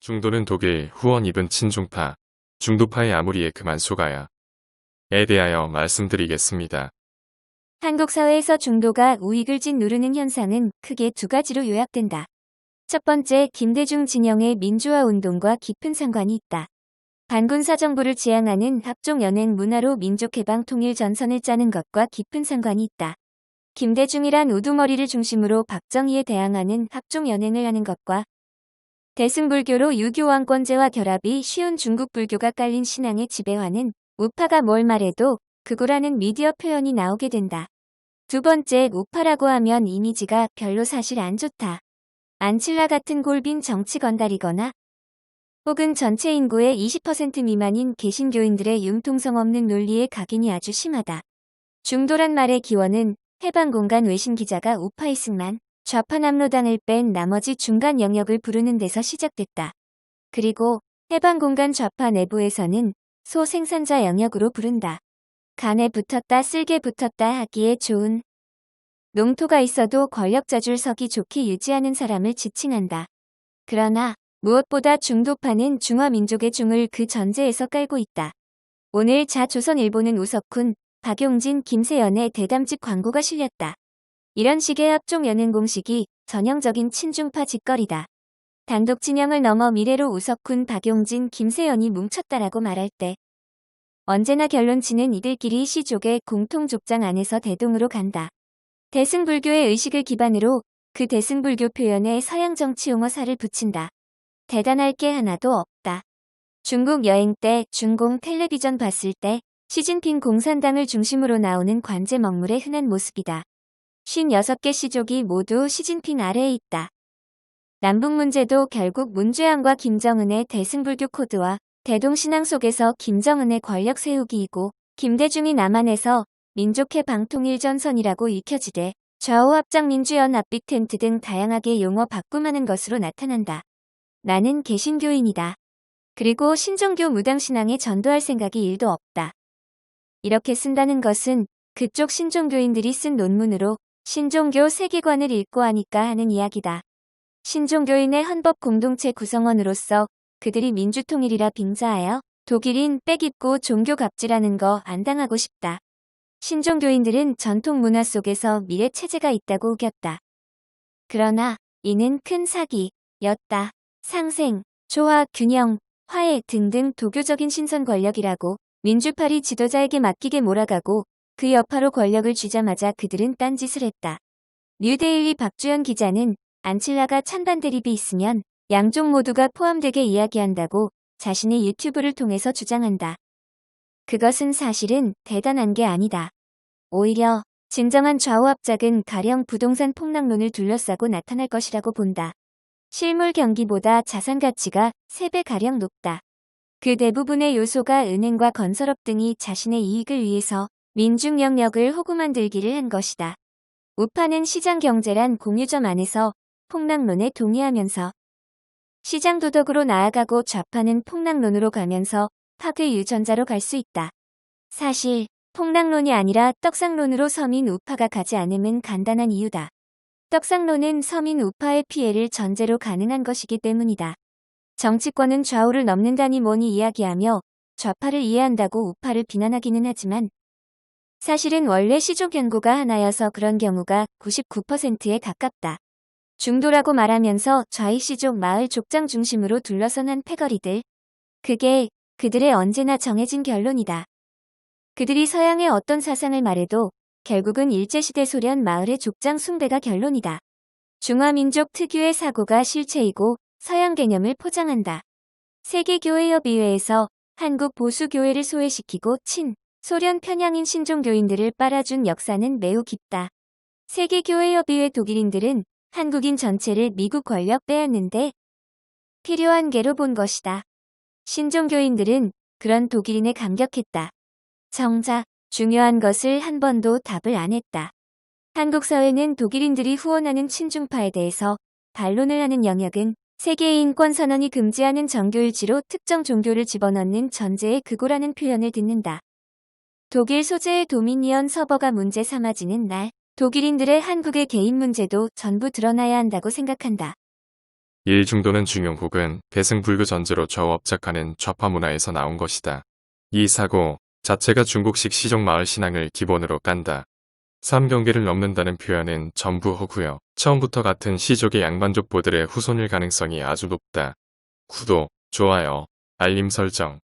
중도는 독일 후원 입은 친중파, 중도파의 아무리에 그만 속아야. 에 대하여 말씀드리겠습니다. 한국 사회에서 중도가 우익을 짓누르는 현상은 크게 두 가지로 요약된다. 첫 번째, 김대중 진영의 민주화 운동과 깊은 상관이 있다. 반군사 정부를 지향하는 합종연행 문화로 민족해방 통일 전선을 짜는 것과 깊은 상관이 있다. 김대중이란 우두머리를 중심으로 박정희에 대항하는 합종연행을 하는 것과 대승불교로 유교왕권제와 결합이 쉬운 중국 불교가 깔린 신앙의 지배화는 우파가 뭘 말해도 극우라는 미디어 표현이 나오게 된다. 두 번째, 우파라고 하면 이미지가 별로 사실 안 좋다. 안칠라 같은 골빈 정치 건달이거나 혹은 전체 인구의 20% 미만인 개신교인들의 융통성 없는 논리에 각인이 아주 심하다. 중도란 말의 기원은 해방공간 외신 기자가 우파이승만, 좌파 남로당을 뺀 나머지 중간 영역을 부르는 데서 시작됐다. 그리고 해방공간 좌파 내부에서는 소생산자 영역으로 부른다. 간에 붙었다 쓸개 붙었다 하기에 좋은 농토가 있어도 권력자줄 서기 좋게 유지하는 사람을 지칭한다. 그러나 무엇보다 중도파는 중화민족의 중을 그 전제에서 깔고 있다. 오늘 자조선일보는 우석훈, 박용진, 김세연의 대담집 광고가 실렸다. 이런 식의 합종연행 공식이 전형적인 친중파 짓거리다. 단독 진영을 넘어 미래로 우석훈, 박용진, 김세연이 뭉쳤다라고 말할 때 언제나 결론치는 이들끼리 시족의 공통족장 안에서 대동으로 간다. 대승불교의 의식을 기반으로 그 대승불교 표현에 서양 정치 용어 살을 붙인다. 대단할 게 하나도 없다. 중국 여행 때 중공 텔레비전 봤을 때 시진핑 공산당을 중심으로 나오는 관제 먹물의 흔한 모습이다. 56개 시족이 모두 시진핑 아래에 있다. 남북 문제도 결국 문죄안과 김정은의 대승불교 코드와 대동신앙 속에서 김정은의 권력 세우기이고 김대중이 남한에서 민족해 방통일전선이라고 읽혀지되 좌우합작민주연합 빅텐트 등 다양하게 용어 바꿈하는 것으로 나타난다. 나는 개신교인이다. 그리고 신종교 무당신앙에 전도할 생각이 1도 없다. 이렇게 쓴다는 것은 그쪽 신종교인들이 쓴 논문으로 신종교 세계관을 읽고 하니까 하는 이야기다. 신종교인의 헌법 공동체 구성원으로서 그들이 민주통일이라 빙자하여 독일인 빼깁고 종교 갑질하는 거 안 당하고 싶다. 신종교인들은 전통 문화 속에서 미래 체제가 있다고 우겼다. 그러나 이는 큰 사기였다. 상생, 조화, 균형, 화해 등등 도교적인 신선 권력이라고 민주파리 지도자에게 맡기게 몰아가고 그 여파로 권력을 쥐자마자 그들은 딴짓을 했다. 뉴데일리 박주연 기자는 안칠라가 찬반 대립이 있으면 양쪽 모두가 포함되게 이야기한다고 자신의 유튜브를 통해서 주장한다. 그것은 사실은 대단한 게 아니다. 오히려 진정한 좌우합작은 가령 부동산 폭락론을 둘러싸고 나타날 것이라고 본다. 실물 경기보다 자산 가치가 3배가량 높다. 그 대부분의 요소가 은행과 건설업 등이 자신의 이익을 위해서 민중 영역을 호구 만들기를 한 것이다. 우파는 시장 경제란 공유점 안에서 폭락론에 동의하면서 시장 도덕으로 나아가고 좌파는 폭락론으로 가면서 파괴 유전자로 갈 수 있다. 사실 폭락론이 아니라 떡상론으로 서민 우파가 가지 않음은 간단한 이유다. 떡상론은 서민 우파의 피해를 전제로 가능한 것이기 때문이다. 정치권은 좌우를 넘는다니 뭐니 이야기하며 좌파를 이해한다고 우파를 비난하기는 하지만 사실은 원래 시족 연구가 하나여서 그런 경우가 99%에 가깝다. 중도라고 말하면서 좌익시족 마을 족장 중심으로 둘러선 한 패거리들. 그게 그들의 언제나 정해진 결론이다. 그들이 서양의 어떤 사상을 말해도 결국은 일제시대 소련 마을의 족장 숭배가 결론이다. 중화민족 특유의 사고가 실체이고 서양 개념을 포장한다. 세계교회협의회에서 한국 보수교회를 소외시키고 소련 편향인 신종교인들을 빨아준 역사는 매우 깊다. 세계교회협의회 독일인들은 한국인 전체를 미국 권력 빼앗는데 필요한 개로 본 것이다. 신종교인들은 그런 독일인에 감격했다. 정작 중요한 것을 한 번도 답을 안 했다. 한국 사회는 독일인들이 후원하는 친중파에 대해서 반론을 하는 영역은 세계인권선언이 금지하는 정교일지로 특정 종교를 집어넣는 전제의 극우라는 표현을 듣는다. 독일 소재의 도미니언 서버가 문제 삼아지는 날, 독일인들의 한국의 개인 문제도 전부 드러나야 한다고 생각한다. 일중도는 중용 혹은 대승불교 전제로 좌우 업작하는 좌파 문화에서 나온 것이다. 이 사고 자체가 중국식 시족 마을 신앙을 기본으로 깐다. 삼경계를 넘는다는 표현은 전부 허구요. 처음부터 같은 시족의 양반족보들의 후손일 가능성이 아주 높다. 구독, 좋아요, 알림 설정